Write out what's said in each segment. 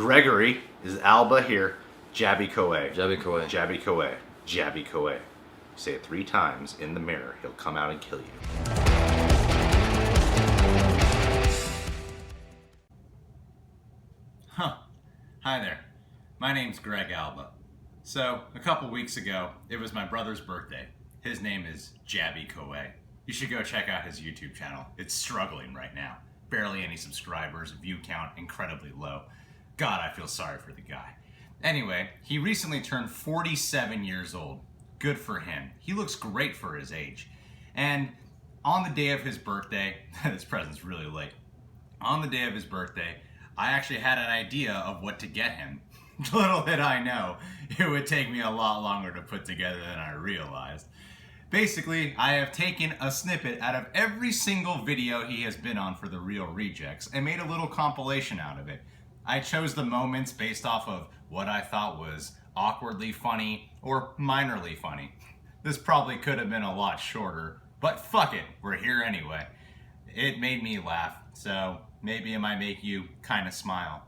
Gregory is Alba here. JabyKoay. JabyKoay. JabyKoay. JabyKoay. Say it 3 times in the mirror. He'll come out and kill you. Huh. Hi there. My name's Greg Alba. So, a couple weeks ago, it was my brother's birthday. His name is JabyKoay. You should go check out his YouTube channel. It's struggling right now. Barely any subscribers, view count incredibly low. God, I feel sorry for the guy. Anyway, he recently turned 47 years old. Good for him. He looks great for his age. And on the day of his birthday, this present's really late. On the day of his birthday, I actually had an idea of what to get him. Little did I know, it would take me a lot longer to put together than I realized. Basically, I have taken a snippet out of every single video he has been on for The Real Rejects and made a little compilation out of it. I chose the moments based off of what I thought was awkwardly funny or minorly funny. This probably could have been a lot shorter, but fuck it, we're here anyway. It made me laugh, so maybe it might make you kind of smile.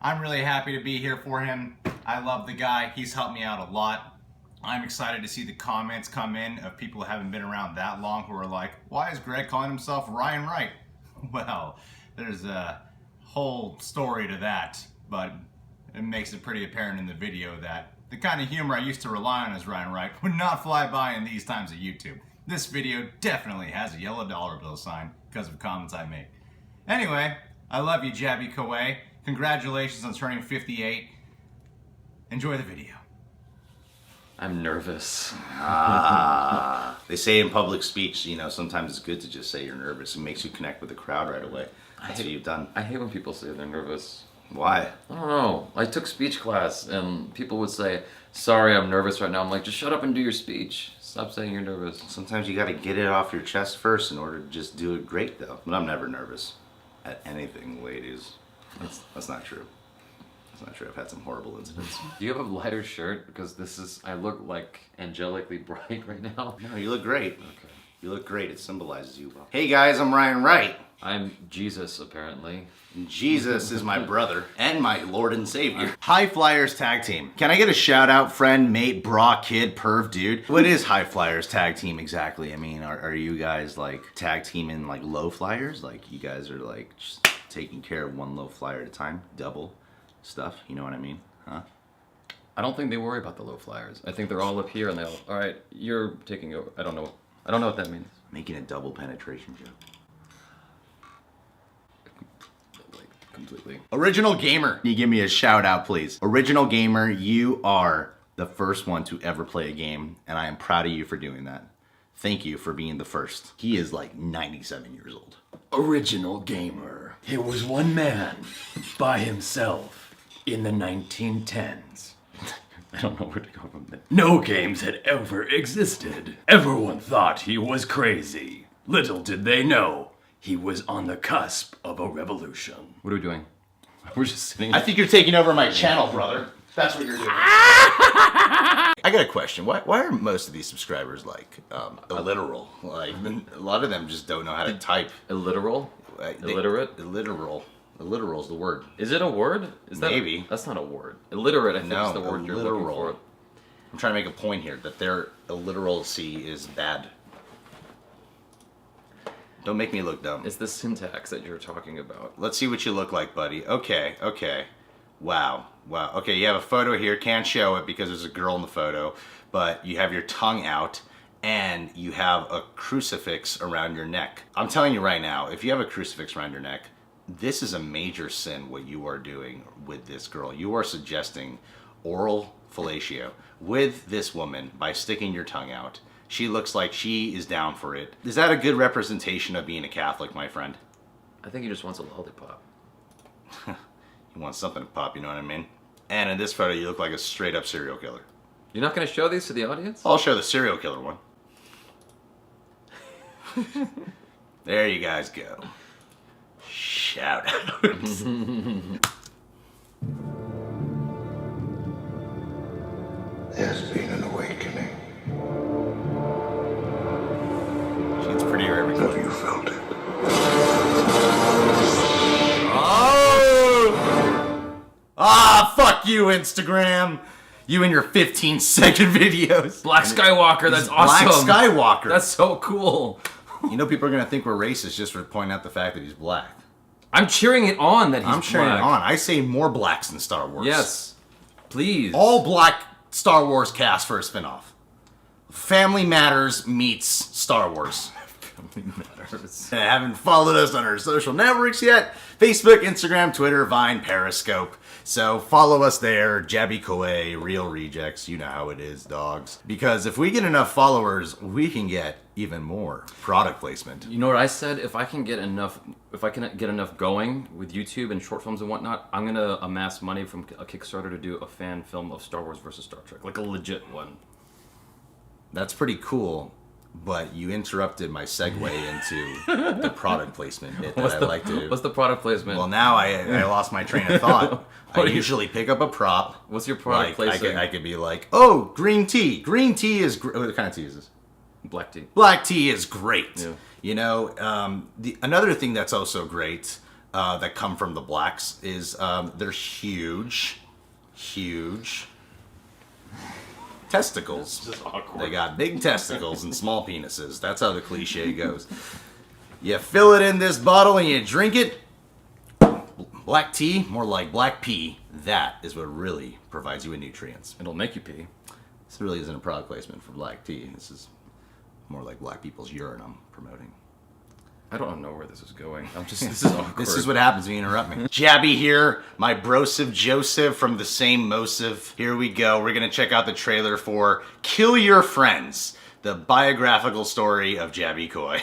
I'm really happy to be here for him. I love the guy, he's helped me out a lot. I'm excited to see the comments come in of people who haven't been around that long who are like, why is Greg calling himself Ryan Wright? Well, there's a whole story to that, but it makes it pretty apparent in the video that the kind of humor I used to rely on as Ryan Wright would not fly by in these times of YouTube. This video definitely has a yellow dollar bill sign because of comments I make. Anyway, I love you, JabyKoay. Congratulations on turning 58. Enjoy the video. I'm nervous. They say in public speech, you know, sometimes it's good to just say you're nervous. It makes you connect with the crowd right away. That's what you've done. I hate when people say they're nervous. Why? I don't know. I took speech class and people would say, sorry, I'm nervous right now. I'm like, just shut up and do your speech. Stop saying you're nervous. Sometimes you gotta get it off your chest first in order to just do it great though. But I'm never nervous at anything, ladies. That's not true. That's not true. I've had some horrible incidents. Do you have a lighter shirt? Because I look like angelically bright right now. No, you look great. Okay. You look great. It symbolizes you well. Hey guys, I'm Ryan Wright. I'm Jesus, apparently. Jesus is my brother and my Lord and Savior. High Flyers Tag Team. Can I get a shout out, friend, mate, bra, kid, perv, dude? What is High Flyers Tag Team exactly? I mean, are you guys like tag teaming like low flyers? Like you guys are like just taking care of one low flyer at a time? Double stuff, you know what I mean? Huh? I don't think they worry about the low flyers. I think they're all up here and they'll, all right, you're taking over. I don't know what that means. Making a double penetration joke. Completely. Original Gamer, can you give me a shout out, please? Original Gamer, you are the first one to ever play a game, and I am proud of you for doing that. Thank you for being the first. He is like 97 years old. Original Gamer. He was one man by himself in the 1910s. I don't know where to go from there. No games had ever existed. Everyone thought he was crazy. Little did they know, he was on the cusp of a revolution. What are we doing? We're just sitting. I think you're taking over my channel, brother. That's what you're doing. I got a question. Why are most of these subscribers like illiteral? Like a lot of them just don't know how to type. Illiteral? Illiterate? Illiteral. Illiteral is the word. Is it a word? Is that Maybe. That's not a word. Illiterate, I think, is the word you're looking for. I'm trying to make a point here that their illiteracy is bad. Don't make me look dumb. It's the syntax that you're talking about. Let's see what you look like, buddy. Okay. Wow. Okay, you have a photo here. Can't show it because there's a girl in the photo, but you have your tongue out and you have a crucifix around your neck. I'm telling you right now, if you have a crucifix around your neck, this is a major sin what you are doing with this girl. You are suggesting oral fellatio with this woman by sticking your tongue out. She looks like she is down for it. Is that a good representation of being a Catholic, my friend? I think he just wants a lollipop. He wants something to pop, you know what I mean? And in this photo, you look like a straight up serial killer. You're not going to show these to the audience? I'll show the serial killer one. There you guys go. Shout outs. There's been an awakening. She's prettier every Have time. you felt it? Ah, fuck you, Instagram. You and your 15-second videos. Black Skywalker, that's awesome. Black Skywalker. That's so cool. You know, people are going to think we're racist just for pointing out the fact that he's black. I'm cheering it on that he's I'm cheering black. it on. I say more blacks in Star Wars. Yes. Please. All black Star Wars cast for a spinoff. Family Matters meets Star Wars. Family Matters. Haven't followed us on our social networks yet? Facebook, Instagram, Twitter, Vine, Periscope. So follow us there. JabyKoay, Real Rejects. You know how it is, dogs. Because if we get enough followers, we can get even more product placement. You know what I said? If I can get enough going with YouTube and short films and whatnot, I'm gonna amass money from a Kickstarter to do a fan film of Star Wars versus Star Trek, like a legit one. That's pretty cool. But you interrupted my segue into the product placement bit that I like to do. What's the product placement? Well, now I lost my train of thought. I usually pick up a prop. What's your product placement? I could be like, oh, green tea. Green tea is what kind of tea is this? Black tea. Black tea is great. Yeah. You know, another thing that's also great that come from the blacks is they're huge testicles. This is awkward. They got big testicles and small penises. That's how the cliche goes. You fill it in this bottle and you drink it. Black tea, more like black pee. That is what really provides you with nutrients. It'll make you pee. This really isn't a product placement for black tea. This is more like black people's urine I'm promoting. I don't know where this is going. This is awkward. This is what happens when you interrupt me. Jabby here, my brosive Joseph from the same Mosive. Here we go. We're going to check out the trailer for Kill Your Friends, the biographical story of JabyKoay.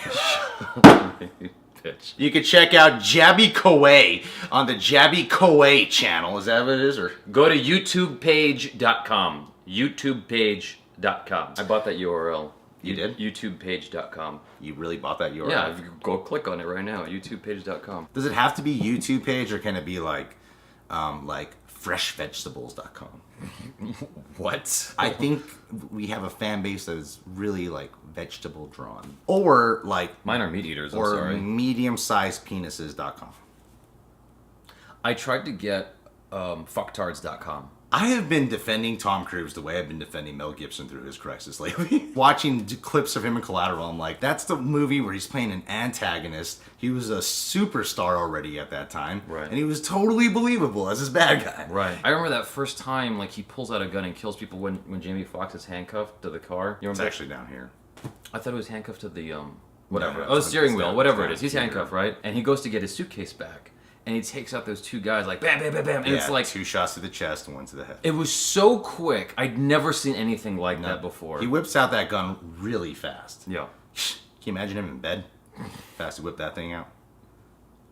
Bitch. You can check out JabyKoay on the JabyKoay channel. Is that what it is? Or Go to youtubepage.com. youtubepage.com. I bought that URL. You did? youtubepage.com. You really bought that URL? Yeah, go click on it right now. youtubepage.com. Does it have to be YouTube page or can it be like freshvegetables.com? What? I think we have a fan base that is really like vegetable drawn. Or like Mine are meat eaters, I'm or sorry. medium-sized penises.com. I tried to get fucktards.com. I have been defending Tom Cruise the way I've been defending Mel Gibson through his crisis lately. Watching clips of him in Collateral, I'm like, that's the movie where he's playing an antagonist. He was a superstar already at that time. Right. And he was totally believable as his bad guy. Right. I remember that first time, like, he pulls out a gun and kills people when Jamie Foxx is handcuffed to the car. You It's remember? actually down here. I thought it was handcuffed to the, whatever. No, Oh, the steering it's wheel, down- whatever it's it is. down He's here. handcuffed, right? And he goes to get his suitcase back. And he takes out those two guys, like, bam, bam, bam, bam. And it's like, 2 shots to the chest and 1 to the head. it was so quick. I'd never seen anything like that before. He whips out that gun really fast. Yeah. Can you imagine him in bed? Fast to whip that thing out.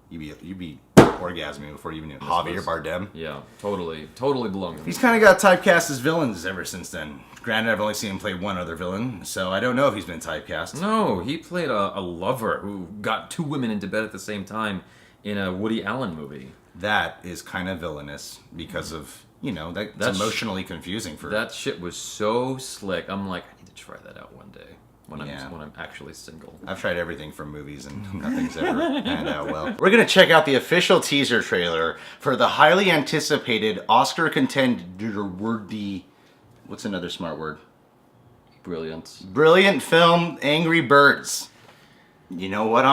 You'd be orgasming before you even knew. Javier Bardem. Yeah, totally blown. He's kind of got typecast as villains ever since then. Granted, I've only seen him play one other villain, so I don't know if he's been typecast. No, he played a lover who got 2 women into bed at the same time in a Woody Allen movie. That is kind of villainous because of, that's That's- emotionally confusing for... That shit was so slick. I'm like, I need to try that out one day when Yeah. I'm actually single. I've tried everything from movies and nothing's ever panned out well. We're going to check out the official teaser trailer for the highly anticipated Oscar contender-worthy... What's another smart word? Brilliant. Brilliant film, Angry Birds. You know what?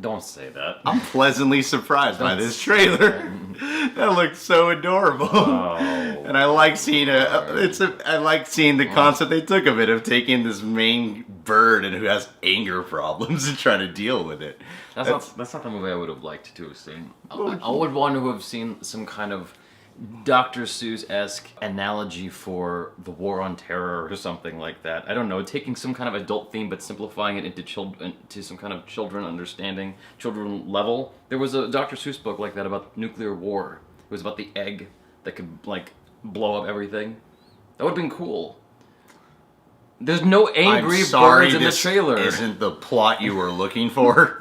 Don't say that. I'm pleasantly surprised by this trailer. That looks so adorable. Oh. And I like seeing I like seeing the concept they took of it, of taking this main bird and who has anger problems and trying to deal with it. That's not the movie I would have liked to have seen. I would want to have seen some kind of Dr. Seuss-esque analogy for the War on Terror or something like that. I don't know, taking some kind of adult theme but simplifying it into some kind of children understanding, children level. There was a Dr. Seuss book like that about nuclear war. It was about the egg that could, like, blow up everything. That would have been cool. There's no angry birds in the trailer. Isn't the plot you were looking for.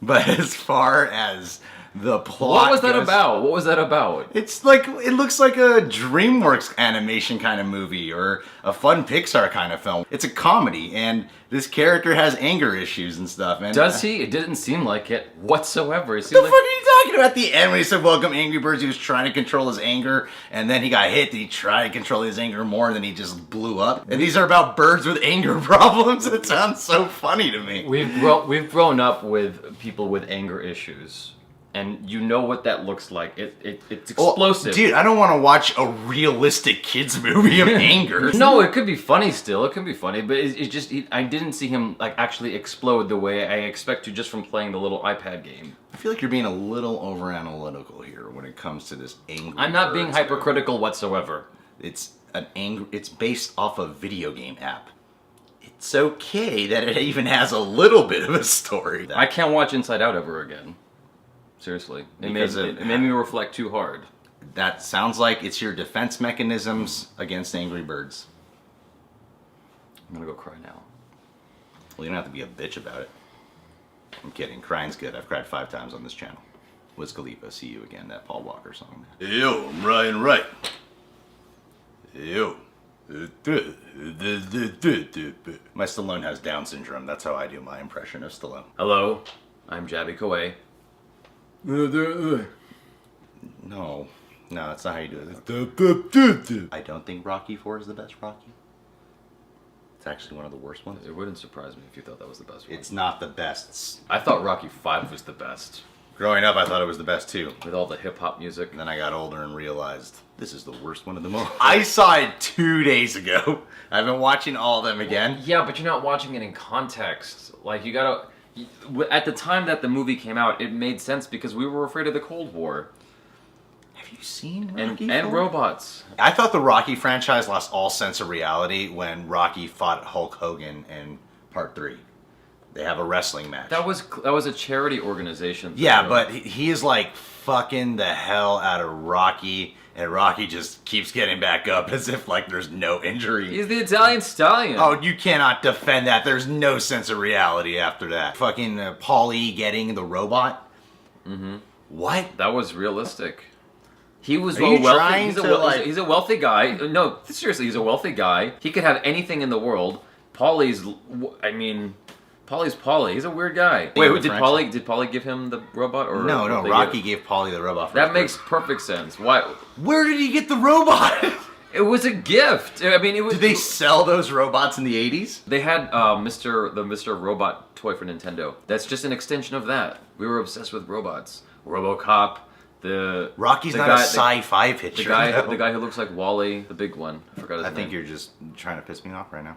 But as far as the plot. What was that goes- about? What was that about? It's like, it looks like a DreamWorks animation kind of movie or a fun Pixar kind of film. It's a comedy, and this character has anger issues and stuff. And Does he? It didn't seem like it whatsoever. It What seemed the like fuck are you talking about? At the end when he said welcome Angry Birds, he was trying to control his anger, and then he got hit, and he tried to control his anger more, and then he just blew up. And these are about birds with anger problems. It sounds so funny to me. we've grown up with people with anger issues, and you know what that looks like. It's Well, explosive. dude, I don't want to watch a realistic kids movie of anger. No, it could be funny still. It could be funny, but I didn't see him like actually explode the way I expect to just from playing the little iPad game. I feel like you're being a little over analytical here when it comes to this angry. I'm not being Birds hypercritical whatsoever. It's It's based off a video game app. It's okay that it even has a little bit of a story. I can't watch Inside Out ever again. Seriously, it Because made me reflect too hard. That sounds like it's your defense mechanisms against Angry Birds. I'm gonna go cry now. Well, you don't have to be a bitch about it. I'm kidding. Crying's good. I've cried 5 times on this channel. Wiz Khalifa, See You Again, that Paul Walker song. Yo, I'm Ryan Wright. Yo. My Stallone has Down syndrome. That's how I do my impression of Stallone. Hello, I'm JabyKoay. No, that's not how you do it. I don't think Rocky 4 is the best Rocky. It's actually one of the worst ones. It wouldn't surprise me if you thought that was the best one. It's not the best. I thought Rocky 5 was the best. Growing up, I thought it was the best too. With all the hip-hop music. And then I got older and realized this is the worst one of them all. I saw it 2 days ago. I've been watching all of them again. Yeah, but you're not watching it in context. Like, you gotta... At the time that the movie came out, it made sense because we were afraid of the Cold War. Have you seen And, Rocky and 4? robots. I thought the Rocky franchise lost all sense of reality when Rocky fought Hulk Hogan in Part 3. They have a wrestling match. That was a charity organization. Yeah, but he is like fucking the hell out of Rocky, and Rocky just keeps getting back up as if like there's no injury. He's the Italian stallion. Oh, you cannot defend that. There's no sense of reality after that. Fucking Paulie getting the robot. Mm-hmm. What? That was realistic. He was Are you wealthy. trying He's a, to, wel- like- he's a wealthy guy. No, seriously, he's a wealthy guy. He could have anything in the world. Paulie's Paulie. He's a weird guy. Wait, the did franchise. Paulie give him the robot or No, or they Rocky gave Paulie the robot. For That his makes birthday. perfect sense. Why? Where did he get the robot? It was a gift. I mean, it was. Did they sell those robots in the 80s? They had Mr. Robot toy for Nintendo. That's just an extension of that. We were obsessed with robots. RoboCop. Rocky's the not guy- a sci-fi picture. The guy who looks like Wally, the big one. I forgot his I name. think you're just trying to piss me off right now.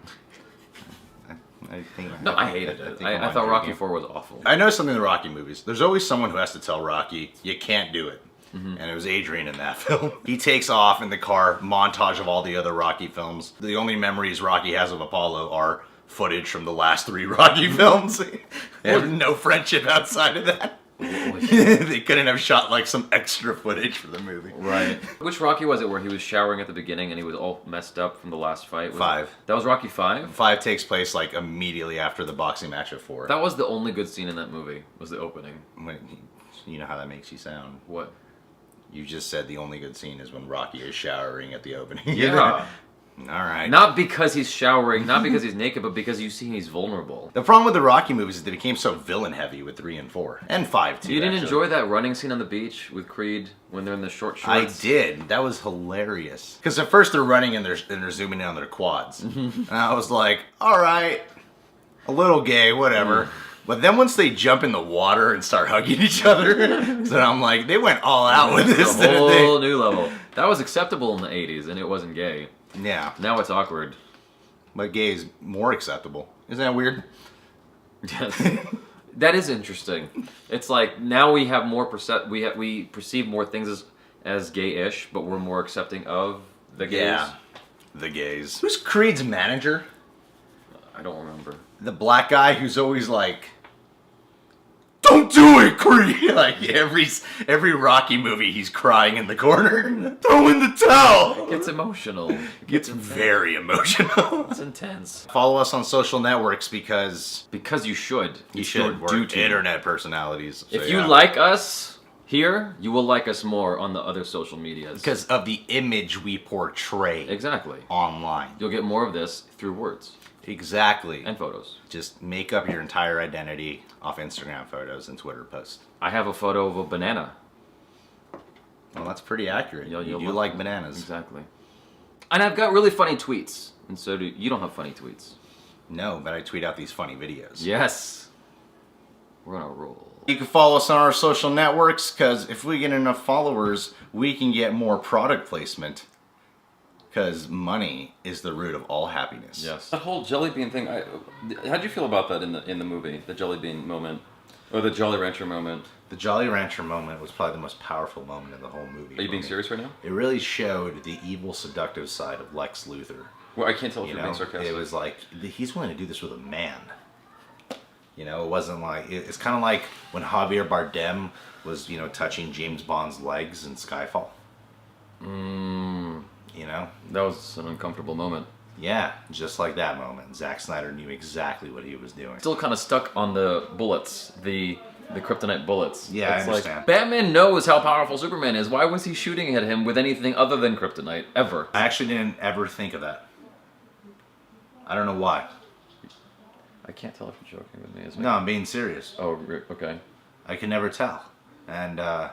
No, I hated it. think I'm I thought on Rocky joking. 4 was awful. I know something in the Rocky movies. There's always someone who has to tell Rocky, you can't do it. And it was Adrian in that film. He takes off in the car, montage of all the other Rocky films. The only memories Rocky has of Apollo are footage from the last 3 Rocky films. They have no friendship outside of that. They couldn't have shot like some extra footage for the movie. Right. Which Rocky was it where he was showering at the beginning and he was all messed up from the last fight? Was 5. it- That was Rocky 5? 5 takes place like immediately after the boxing match of 4. That was the only good scene in that movie, was the opening. You know how that makes you sound. What? You just said the only good scene is when Rocky is showering at the opening. Yeah. All right. Not because he's showering, not because he's naked, but because you see he's vulnerable. The problem with the Rocky movies is they became so villain heavy with 3 and 4. And 5 too. You didn't actually. enjoy that running scene on the beach with Creed when they're in the short shorts? I did. That was hilarious. Because at first they're running and they're zooming in on their quads. And I was like, all right, a little gay, whatever. But then once they jump in the water and start hugging each other, so I'm like, they went all out with this, It's a didn't whole they? new level. That was acceptable in the 80s and it wasn't gay. Yeah, Now it's awkward. but gay is more acceptable. Isn't that weird? Yes. That is interesting. It's like now we have more we perceive more things as gay-ish, but we're more accepting of the gays. Yeah, the gays. Who's Creed's manager? I don't remember. The black guy who's always like, "Don't do it, Creed!" Like every Rocky movie, he's crying in the corner. Throw in the towel. It's emotional. Gets very emotional. It's intense. Follow us on social networks because Because you should. you It's your should. We're duty. internet personalities. So If you yeah. like us, Here, you will like us more on the other social medias. Because of the image we portray Exactly. online. You'll get more of this through words Exactly. and photos. Just make up your entire identity off Instagram photos and Twitter posts. I have a photo of a banana. Well, that's pretty accurate. You'll You do love like it. bananas. Exactly. And I've got really funny tweets. And so do you. Don't have funny tweets. No, but I tweet out these funny videos. Yes. We're on a roll. You can follow us on our social networks, because if we get enough followers, we can get more product placement. Because money is the root of all happiness. Yes. That whole jelly bean thing. How'd you feel about that in the movie? The jelly bean moment, or the Jolly Rancher moment? The Jolly Rancher moment was probably the most powerful moment in the whole movie. Are you being serious right now? It really showed the evil, seductive side of Lex Luthor. Well, I can't tell if You you're know, being sarcastic. it was like he's willing to do this with a man. You know, it wasn't like it's kind of like when Javier Bardem was, you know, touching James Bond's legs in Skyfall. You know, That was an uncomfortable moment. yeah, just like that moment. Zack Snyder knew exactly what he was doing. Still kind of stuck on the bullets, the kryptonite bullets. Yeah, I It's understand. Like, Batman knows how powerful Superman is. Why was he shooting at him with anything other than kryptonite ever? I actually didn't ever think of that. I don't know why. I can't tell if you're joking with me. Is No, I'm being serious. Oh, okay. I can never tell, and I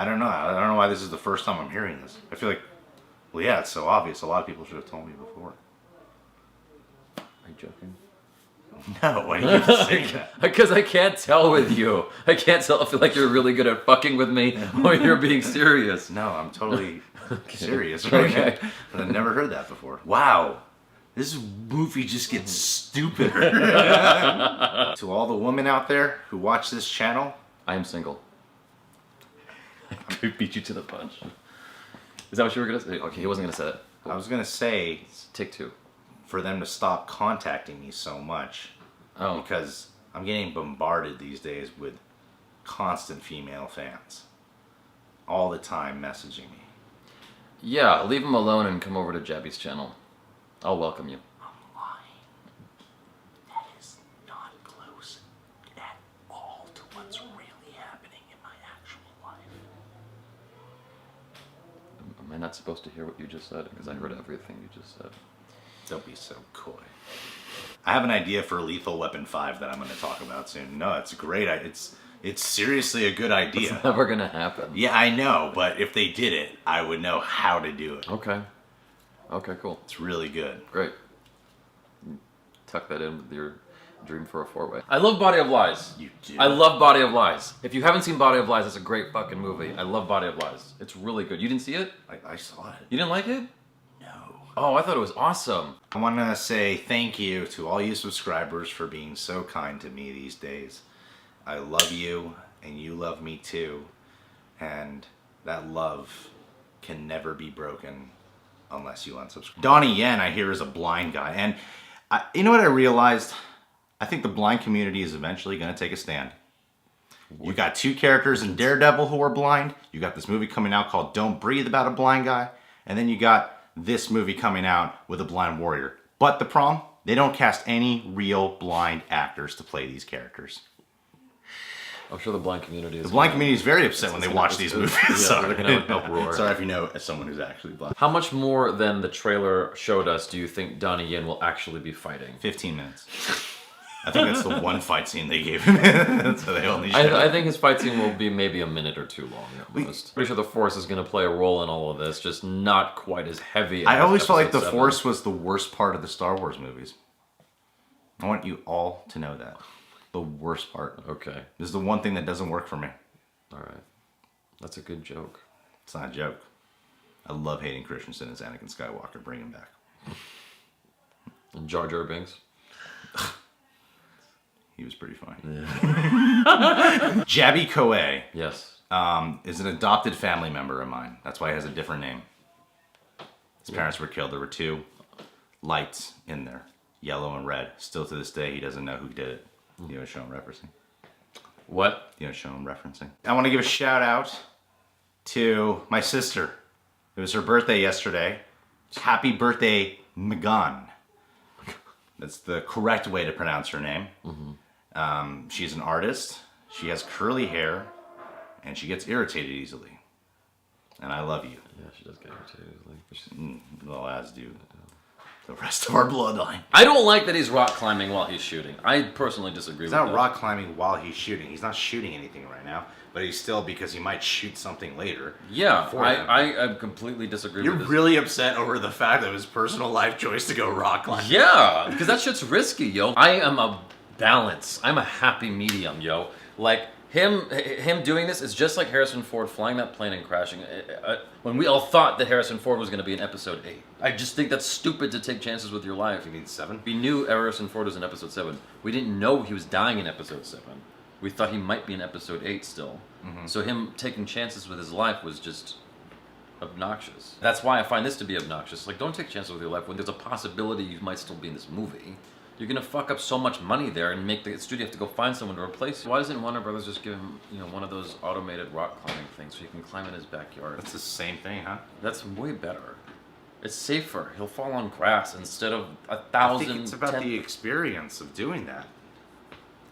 don't know. I don't know why this is the first time I'm hearing this. I feel like, well, yeah, it's so obvious. A lot of people should have told me before. Are you joking? No, why do you think that? Because I can't tell with you. I can't tell. I feel like you're really good at fucking with me, or you're being serious. No, I'm totally serious right Okay. now. But I've never heard that before. Wow. This movie just gets stupider. To all the women out there who watch this channel, I am single. I could beat you to the punch. Is that what you were gonna say? Okay, he wasn't gonna say it. I was going to say Take two. for them to stop contacting me so much, Oh. because I'm getting bombarded these days with constant female fans. All the time messaging me. Yeah, leave him alone and come over to Jaby's channel. I'll welcome you. I'm lying. That is not close at all to what's really happening in my actual life. Am I not supposed to hear what you just said? Because I heard everything you just said. Don't be so coy. I have an idea for Lethal Weapon 5 that I'm going to talk about soon. No, it's great. It's seriously a good idea. Never gonna happen. Yeah, I know, but if they did it, I would know how to do it. Okay. Okay, cool. It's really good. Great. Tuck that in with your dream for a four-way. I love Body of Lies. You do. I love Body of Lies. If you haven't seen Body of Lies, it's a great fucking movie. I love Body of Lies. It's really good. You didn't see it? I saw it. You didn't like it? No. Oh, I thought it was awesome. I want to say thank you to all you subscribers for being so kind to me these days. I love you, and you love me too. And that love can never be broken unless you unsubscribe. Donnie Yen, I hear, is a blind guy. And you know what I realized? I think the blind community is eventually going to take a stand. You got two characters in Daredevil who are blind. You got this movie coming out called Don't Breathe about a blind guy. And then you got this movie coming out with a blind warrior. But the problem, they don't cast any real blind actors to play these characters. I'm sure the blind community is. The blind community is very upset when they watch these movies. Yeah, they're gonna have an uproar. Sorry if you know as someone who's actually blind. How much more than the trailer showed us do you think Donnie Yen will actually be fighting? 15 minutes. I think that's the one fight scene they gave him. So they only showed. I think his fight scene will be maybe a minute or two long at most. Pretty sure the Force is going to play a role in all of this, just not quite as heavy as I always felt like the Episode 7. Force was the worst part of the Star Wars movies. I want you all to know that. The worst part. Okay, This is the one thing that doesn't work for me. alright. That's a good joke. It's not a joke. I love Hayden Christensen as Anakin Skywalker. Bring him back. And Jar Jar Binks. He was pretty funny. JabyKoay Yes. is an adopted family member of mine. That's why he has a different name. His parents were killed. There were two lights in there, yellow and red. Still to this day, he doesn't know who did it. You know, show him referencing. What? You know, show him referencing. I want to give a shout out to my sister. It was her birthday yesterday. Happy birthday, Megan. That's the correct way to pronounce her name. She's an artist. She has curly hair, and she gets irritated easily. And I love you. Yeah, she does get irritated. Well, as do the rest of our bloodline. I don't like that he's rock climbing while he's shooting. I personally disagree He's with not that. rock climbing while he's shooting. He's not shooting anything right now, but he's still, because he might shoot something later. Yeah, for him. I completely disagree You're with this. really upset over the fact of his personal life choice to go rock climbing. Yeah, because that shit's risky, yo. I am a balance. I'm a happy medium, yo. Like, him doing this is just like Harrison Ford flying that plane and crashing. When we all thought that Harrison Ford was going to be in episode 8. I just think that's stupid to take chances with your life. You mean 7? We knew Harrison Ford was in episode 7. We didn't know he was dying in episode 7. We thought he might be in episode 8 still. So him taking chances with his life was just obnoxious. That's why I find this to be obnoxious. Like, don't take chances with your life when there's a possibility you might still be in this movie. You're gonna fuck up so much money there and make the studio have to go find someone to replace you. Why doesn't Warner Brothers just give him, one of those automated rock climbing things so he can climb in his backyard? That's the same thing, huh? That's way better. It's safer. He'll fall on grass instead of I 1,000. think it's about the experience of doing that.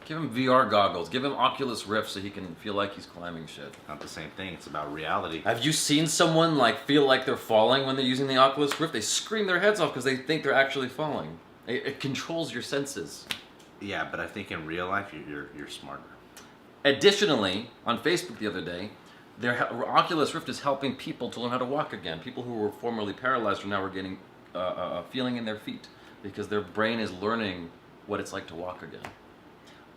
Give him VR goggles. Give him Oculus Rift so he can feel like he's climbing shit. Not the same thing. It's about reality. Have you seen someone feel like they're falling when they're using the Oculus Rift? They scream their heads off because they think they're actually falling. It controls your senses. Yeah, but I think in real life you're smarter. Additionally, on Facebook the other day, their Oculus Rift is helping people to learn how to walk again. People who were formerly paralyzed are now getting feeling in their feet because their brain is learning what it's like to walk again.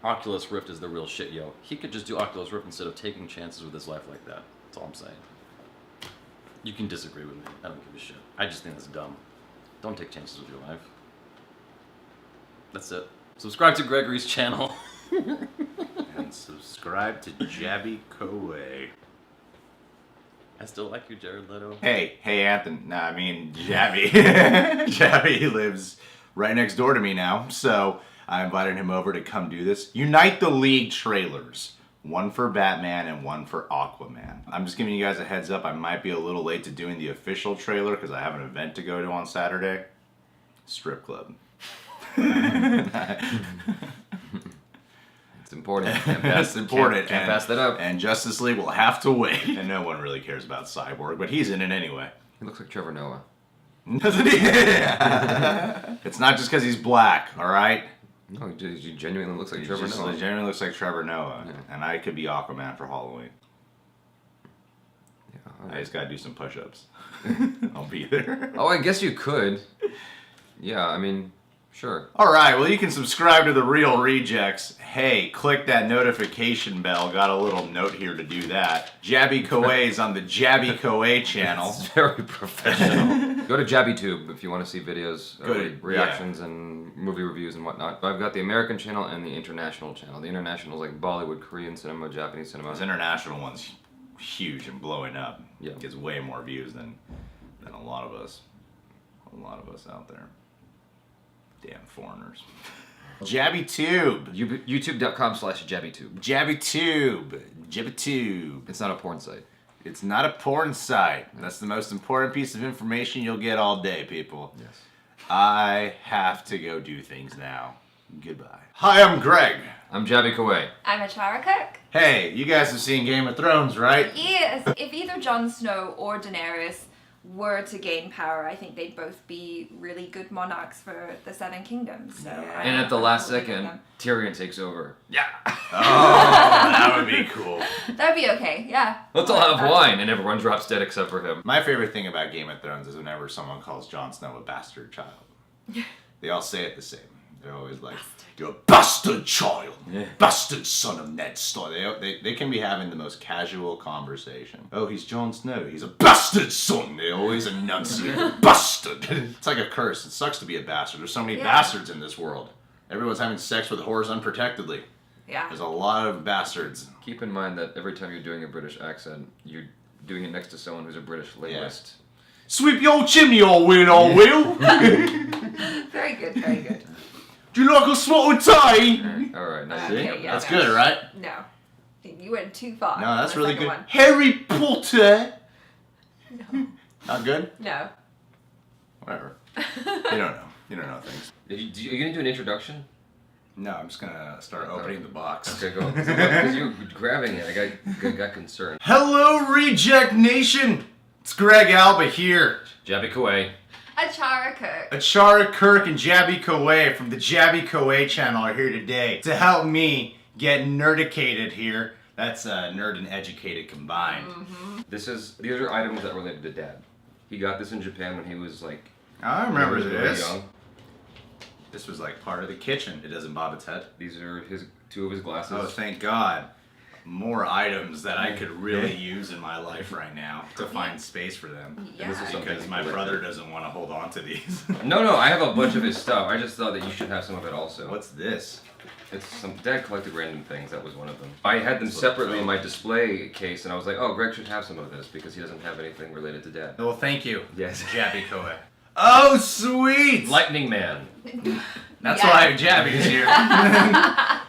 Oculus Rift is the real shit, yo. He could just do Oculus Rift instead of taking chances with his life like that. That's all I'm saying. You can disagree with me. I don't give a shit. I just think that's dumb. Don't take chances with your life. That's it. Subscribe to Gregory's channel. And subscribe to JabyKoay. I still like you, Jared Leto. Hey, Anthony. Nah, I mean Jabby. Jabby lives right next door to me now, so I invited him over to come do this. Unite the League trailers. One for Batman and one for Aquaman. I'm just giving you guys a heads up. I might be a little late to doing the official trailer because I have an event to go to on Saturday. Strip club. It's important. It's important. Can't pass that up. And Justice League will have to wait. And no one really cares about Cyborg, but he's in it anyway. He looks like Trevor Noah. Doesn't he? It's not just because he's black, all right? No, he genuinely looks like He Trevor just Noah. genuinely looks like Trevor Noah. Yeah. And I could be Aquaman for Halloween. Yeah, I just gotta do some push-ups. I'll be there. Oh, I guess you could. Yeah, I mean, sure. All right, well, you can subscribe to The Real Rejects. Hey, click that notification bell. Got a little note here to do that. JabyKoay is on the JabyKoay channel. It's very professional. Go to JabyTube if you want to see videos, Go to- reactions, and movie reviews and whatnot. But I've got the American channel and the international channel. The international is like Bollywood, Korean cinema, Japanese cinema. This international one's huge and blowing up. Yeah. Gets way more views than a lot of us. A lot of us out there. Damn foreigners. JabyTube. YouTube.com/JabyTube. JabyTube. JabyTube. It's not a porn site. It's not a porn site. That's the most important piece of information you'll get all day, people. Yes. I have to go do things now. Goodbye. Hi, I'm Greg. I'm JabyKoay. I'm a Chara cook. Hey, you guys have seen Game of Thrones, right? Yes. If either Jon Snow or Daenerys were to gain power, I think they'd both be really good monarchs for the Seven Kingdoms. So And at the last second, Tyrion takes over. Yeah. Oh, that would be cool. That'd be okay, yeah. Let's all have wine, and everyone drops dead except for him. My favorite thing about Game of Thrones is whenever someone calls Jon Snow a bastard child. They all say it the same. They're always like, "You're a bastard child, bastard son of Ned Stark." They can be having the most casual conversation. Oh, he's Jon Snow. He's a bastard son. They always enunciate bastard. It's like a curse. It sucks to be a bastard. There's so many bastards in this world. Everyone's having sex with whores unprotectedly. Yeah. There's a lot of bastards. Keep in mind that every time you're doing a British accent, you're doing it next to someone who's a British linguist. Sweep your chimney, old wheel, old wheel. Very good, very good. Do you like a spotted tie? Alright, nice. Okay, yeah, That's no. good, right? No. You went too far. No, that's on the really second good. one. Harry Potter. No. Not good? No. Whatever. You don't know. You don't know things. Are you gonna do an introduction? No, I'm just gonna start opening the box. Okay, go. Because you're grabbing it. I got concerned. Hello, Reject Nation! It's Greg Alba here. JabyKoay. Achara Kirk. Achara Kirk and JabyKoay from the JabyKoay channel are here today to help me get nerdicated here. That's nerd and educated combined. These are items that related to Dad. He got this in Japan when he was like. I remember really this. young. This was like part of the kitchen. It doesn't bob its head. These are two of his glasses. Oh, thank God. More items that I could really use in my life right now to find space for them. Yeah. This is something Because my brother doesn't want to hold on to these. No, I have a bunch of his stuff. I just thought that you should have some of it also. What's this? It's some Dad collected random things. That was one of them. I had them separately in my display case, and I was like, "Oh, Greg should have some of this because he doesn't have anything related to Dad." Well, thank you. Yes. JabyKoay. Oh, sweet! Lightning Man. That's Yeah. why Jabby's here.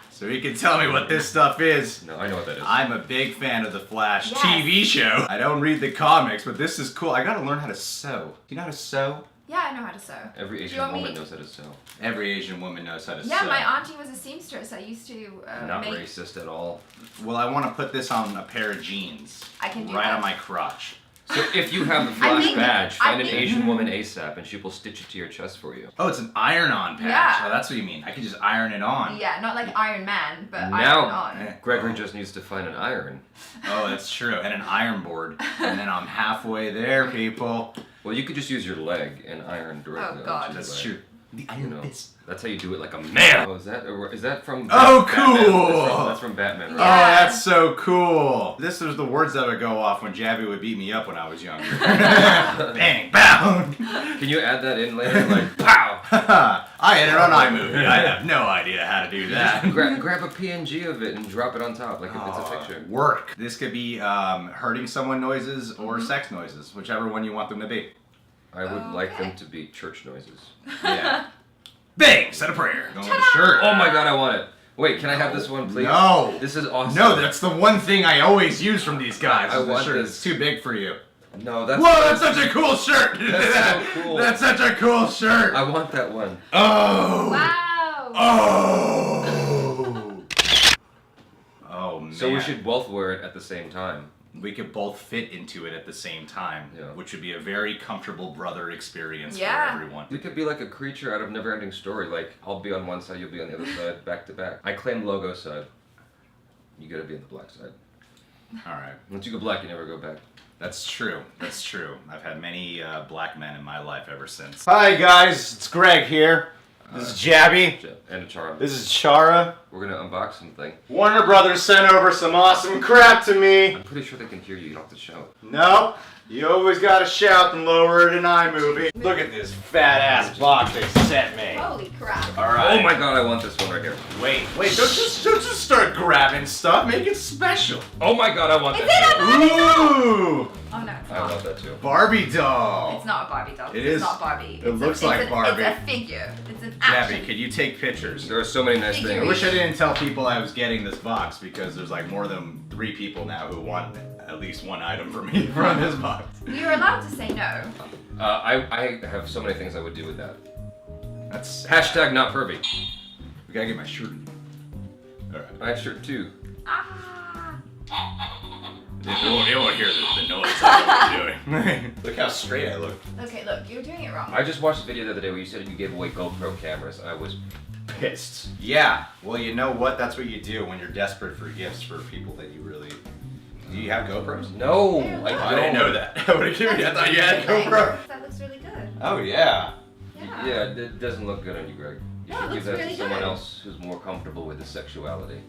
So he can tell me what this stuff is. No, I know what that is. I'm a big fan of the Flash Yes. TV show. I don't read the comics, but this is cool. I gotta learn how to sew. Do you know how to sew? Yeah, I know how to sew. Every Do you Asian want me woman to- knows how to sew. Every Asian woman knows how to Yeah, sew. my auntie was a seamstress. I used to Not make. racist at all. Well, I want to put this on a pair of jeans. I can do right that. on my crotch. So if you have the I Flash think- badge, I find an think- Asian woman ASAP, and she will stitch it to your chest for you. Oh, it's an iron-on patch. Yeah. Oh, that's what you mean. I can just iron it on. Yeah, not like Iron Man, but Now- Iron On. Gregory just needs to find an iron. Oh, that's true. And an iron board. And then I'm halfway there, people. Well, you could just use your leg and iron directly. Oh, God. onto your That's leg. true. The You iron know, fist. that's how you do it like a man. Oh, is that from? Oh, Batman? cool. That's from Batman, Oh, right? Yeah. that's so cool. This was the words that would go off when Jabby would beat me up when I was younger. Bang, bound. Can you add that in later? Like, pow! I edit on iMovie. I have no idea how to do that. Grab a PNG of it and drop it on top, like if it's a picture. Work. This could be hurting someone noises or sex noises, whichever one you want them to be. I would like Okay. them to be church noises. Yeah. Bang! Said a prayer. Going with the shirt. Oh my God, I want it. Wait, can I have this one, please? No. This is awesome. No, that's the one thing I always use from these guys. I is the want shirt. this. It's too big for you. No, that's. Whoa, that's such a cool shirt! That's so cool. That's such a cool shirt! I want that one. Oh! Wow. Oh! Oh, man. So we should both wear it at the same time. We could both fit into it at the same time, Yeah. which would be a very comfortable brother experience Yeah. for everyone. We could be like a creature out of Neverending Story. Like, I'll be on one side, you'll be on the other side, back to back. I claim logo side. You gotta be on the black side. Alright. Once you go black, you never go back. That's true. That's true. I've had many black men in my life ever since. Hi, guys. It's Greg here. This is Jabby. And a charm. This is Chara. We're gonna unbox something. Warner Brothers sent over some awesome crap to me. I'm pretty sure they can hear you. You don't have to shout. No, you always gotta shout and lower it in iMovie. Look at this fat ass box they sent me. Holy crap. Alright. Oh my God, I want this one right here. Wait, don't just start grabbing stuff. Make it special. Oh my God, I want Is that. it a Barbie doll? Ooh, Oh no, it's I not. want that too. Barbie doll. It's not a Barbie doll. It It's is. not Barbie. It looks like Barbie. It's a figure. It's an Jabby, action. could you take pictures? There are so many nice I things. wish I didn't tell people I was getting this box because there's like more than 3 people now who want at least one item from me from this box. You're allowed to say no. I have so many things I would do with that. That's sad. Hashtag not pervy. We gotta get my shirt. Alright. I have shirt too. Ah. They won't hear the noise I'm doing. Look how straight I look. Okay, look, you're doing it wrong. I just watched a video the other day where you said you gave away GoPro cameras. I was pissed. Yeah, well, you know what? That's what you do when you're desperate for gifts for people that you really. Do you have GoPros? No, Ew. I I didn't know that. I would have given you. I thought you had a GoPro. That looks really good. Oh yeah. Yeah. Yeah, it doesn't look good on you, Greg. You No, it should give looks that really to someone good. else who's more comfortable with his sexuality.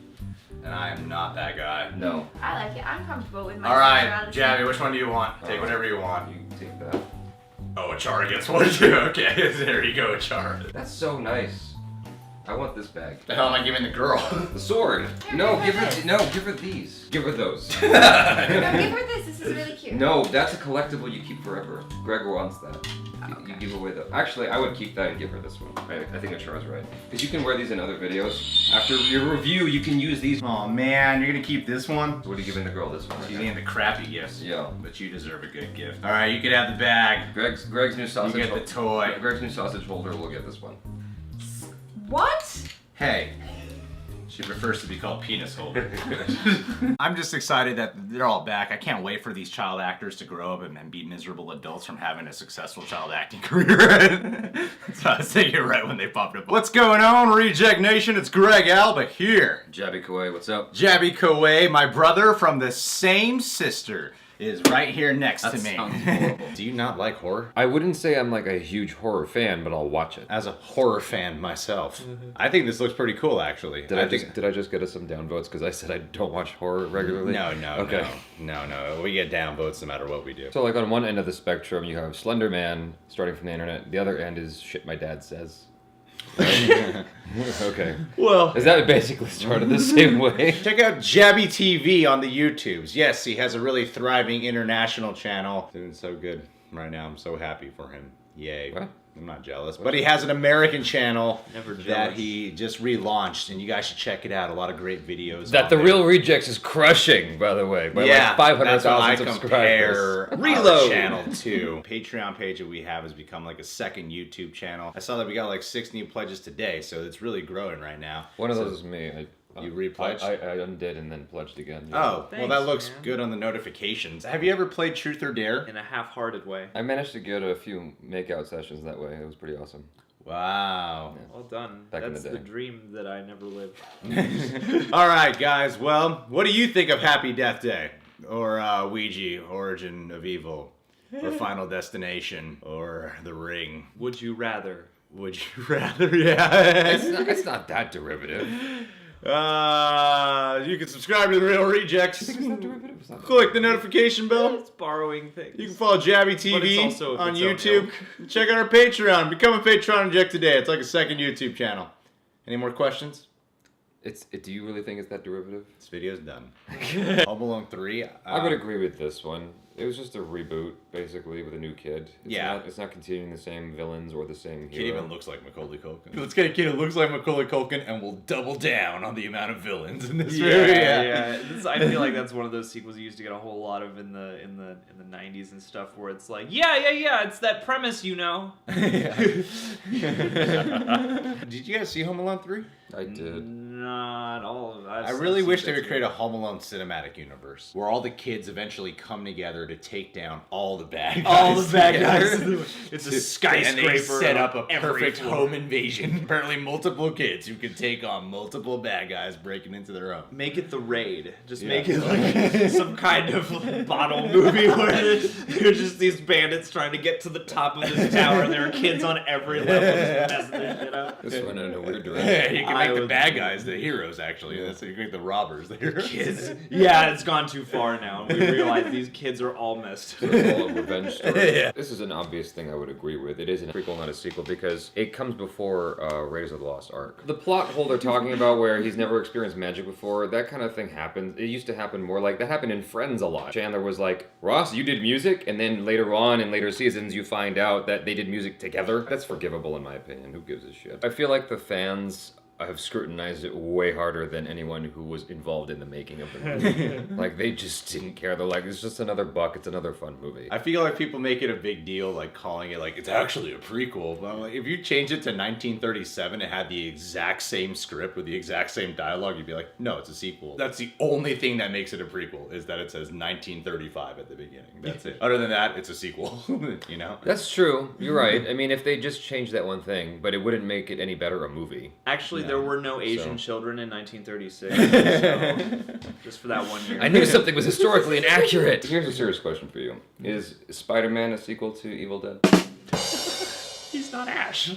And I am not that guy. No. I like it. I'm comfortable with my All right, sexuality. Jabby, which one do you want? Take whatever you want. You can take that. Oh, Achara gets one too. Okay, there you go, Achara. That's so nice. I want this bag. The hell am I giving the girl? The sword. Here, No, give her give her these. Give her those. No, give her this. This is really cute. No, that's a collectible you keep forever. Greg wants that. You give away the. Actually, I would keep that and give her this one. I think Achara's right. Because you can wear these in other videos. After your review, you can use these. Oh man, you're gonna keep this one? So what are you giving the girl this one? She's Right getting the crappy gifts. Yeah. But you deserve a good gift. All right, you can have the bag. Greg's new sausage. You get the toy. Greg's new sausage holder will get this one. What? Hey. She prefers to be called penis holder. I'm just excited that they're all back. I can't wait for these child actors to grow up and be miserable adults from having a successful child acting career. So I was thinking right when they popped up. What's going on, Reject Nation? It's Greg Alba here. JabyKoay, what's up? JabyKoay, my brother from the same sister, is right here next to me. Sounds horrible. Do you not like horror? I wouldn't say I'm like a huge horror fan, but I'll watch it. As a horror fan myself, I think this looks pretty cool, actually. Did I just get us some downvotes because I said I don't watch horror regularly? No. We get downvotes no matter what we do. So like on one end of the spectrum, you have Slender Man starting from the internet. The other end is shit my dad says. Okay. Well, Is that basically started the same way? check out Jabby TV on the YouTubes. Yes, he has a really thriving international channel. Doing so good right now. I'm so happy for him. Yay. What? I'm not jealous. But he has an American channel Never that jealous. he just relaunched, and you guys should check it out. A lot of great videos. That on the there. Real Rejects is crushing, by the way, by Yeah, like that's what I 500,000 compare subscribers. Reload our channel to. Patreon page that we have has become like a second YouTube channel. I saw that we got like 6 new pledges today, so it's really growing right now. One of So- those is me. You re-pledged? I undid and then pledged again. Oh, well Thanks, that looks man. good on the notifications. Have you ever played Truth or Dare? In a half-hearted way. I managed to get a few makeout sessions that way. It was pretty awesome. Wow. Well done. Back in That's the the day. dream that I never lived. All right, guys. Well, what do you think of Happy Death Day? Or Ouija, Origin of Evil? Or Final Destination? Or The Ring? Would you rather? Would you rather? Yeah. It's not that derivative. You can subscribe to The Real Rejects. It's not derivative. It's not Click the notification bell. It's borrowing things. You can follow Jabby But it's TV also on its own YouTube. Check out our Patreon. Become a Patreon Inject today. It's like a second YouTube channel. Any more questions? Do you really think it's that derivative? This video's done. Home Alone 3. I would agree with this one. It was just a reboot, basically, with a new kid. Yeah. It's not continuing the same villains or the same Kid hero. even looks like Macaulay Culkin. Let's get a kid who looks like Macaulay Culkin, and we'll double down on the amount of villains in this movie. I feel like that's one of those sequels you used to get a whole lot of in the 90s and stuff, where it's like, yeah, it's that premise, you know. Did you guys see Home Alone 3? I did. Not all of that. I really wish they would create a Home Alone cinematic universe where all the kids eventually come together to take down all the bad guys. all the bad together. guys. It's a And skyscraper. they set up a on every perfect floor. home invasion. Apparently multiple kids who could take on multiple bad guys breaking into their home. Make it the raid. Just Yeah. make it like some kind of bottle movie where there's just these bandits trying to get to the top of this tower, and there are kids on every level just messing their shit up. This went in a weird Yeah, direction. you can I make the would- bad guys the heroes, actually. That's you can make the robbers the heroes. Kids. Yeah, it's gone too far now. We realize these kids are all messed. It's all a revenge story. Yeah. This is an obvious thing I would agree with. It is a prequel, not a sequel, because it comes before Raiders of the Lost Ark. The plot hole they're talking about where he's never experienced magic before, that kind of thing happens. It used to happen more like, that happened in Friends a lot. Chandler was like, Ross, you did music? And then later on, in later seasons, you find out that they did music together. That's forgivable in my opinion. Who gives a shit? I feel like the fans have scrutinized it way harder than anyone who was involved in the making of the movie. Like, they just didn't care. They're like, it's just another buck. It's another fun movie. I feel like people make it a big deal, like calling it like it's actually a prequel. But like, if you change it to 1937, it had the exact same script with the exact same dialogue. You'd be like, no, it's a sequel. That's the only thing that makes it a prequel is that it says 1935 at the beginning. That's it. Other than that, it's a sequel. You know. That's true. You're right. I mean, if they just changed that one thing, but it wouldn't make it any better a movie. Actually, there were no Asian So. children in 1936. So, just for that 1 year. I knew something was historically inaccurate. Here's a serious question for you. Is Spider-Man a sequel to Evil Dead? He's not Ash.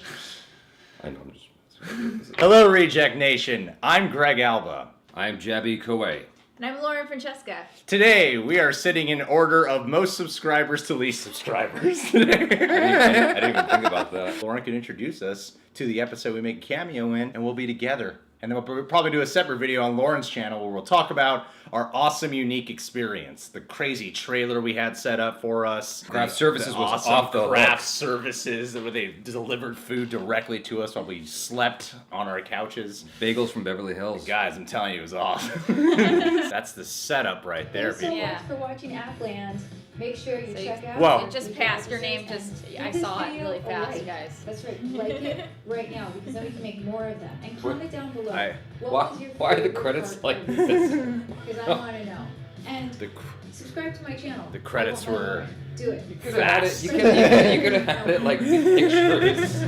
I know, I'm just... Hello, Reject Nation. I'm Greg Alba. I'm JabyKoay. And I'm Lauren Francesca. Today, we are sitting in order of most subscribers to least subscribers. I didn't even think about that. Lauren can introduce us to the episode we make a cameo in, and we'll be together. And then we'll probably do a separate video on Lauren's channel where we'll talk about our awesome, unique experience. The crazy trailer we had set up for us. Craft services The was awesome off the craft hook. services where they delivered food directly to us while we slept on our couches. Bagels from Beverly Hills. Guys, I'm telling you, it was awesome. That's the setup right there, Thanks so people. much for watching Appland. Make sure you check out. Whoa. It just passed your name. I saw it really fast, like. guys. That's right. Like it right now because then we can make more of them. And comment down below. Why are the credits like this? Because I want to know. And subscribe to my channel. The credits were. Do it. You could have had it. You could have had it like pictures.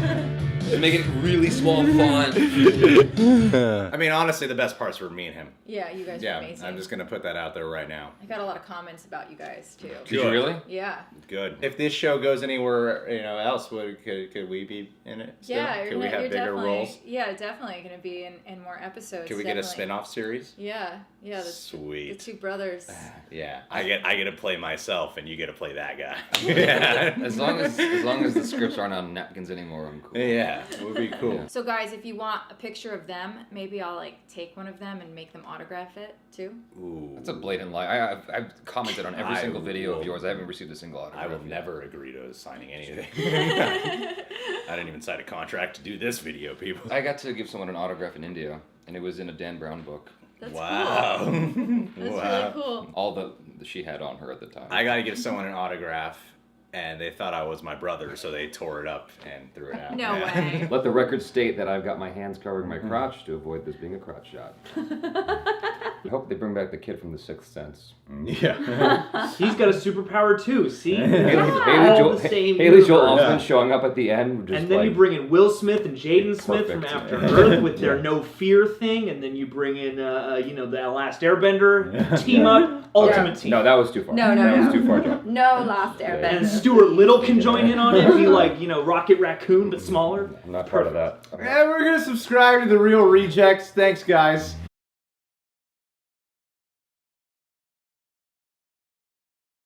Just make it really small font. I mean, honestly, the best parts were me and him. Yeah, you guys Yeah, were amazing. I'm just gonna put that out there right now. I got a lot of comments about you guys too. Did you really? Yeah. Good. If this show goes anywhere, else, could we be in it? Still? Yeah, Could we have bigger roles? Yeah, definitely going to be in more episodes. Could we get a spin-off series? Yeah, yeah. Sweet. The two brothers. Yeah, I get to play myself, and you get to play that guy. Yeah. As long as the scripts aren't on napkins anymore, I'm cool. Yeah, it would be cool. So guys, if you want a picture of them, maybe I'll like take one of them and make them autograph it too. Ooh. That's a blatant lie. I've commented on every single video of yours. I haven't received a single autograph. I will never agree to signing anything. I didn't even sign a contract to do this video, people. I got to give someone an autograph in India, and it was in a Dan Brown book. That's wow. cool. That's really cool. All that she had on her at the time. I got to give someone an autograph, and they thought I was my brother, so they tore it up and threw it out. No way. Let the record state that I've got my hands covering my crotch to avoid this being a crotch shot. I hope they bring back the kid from The Sixth Sense. Yeah. He's got a superpower too, see? Haley All the same Joel universe. Osment showing up at the end. Just And then like, you bring in Will Smith and Jaden Smith from Perfect. After Earth with their no fear thing, and then you bring in, the Last Airbender team up, ultimate team. No, that was too far. No, that no. was too far, John. No Last Airbender. And Stuart Little can join in on it, be like, Rocket Raccoon, but smaller. I'm not part of that. And we're going to subscribe to The Real Rejects. Thanks, guys.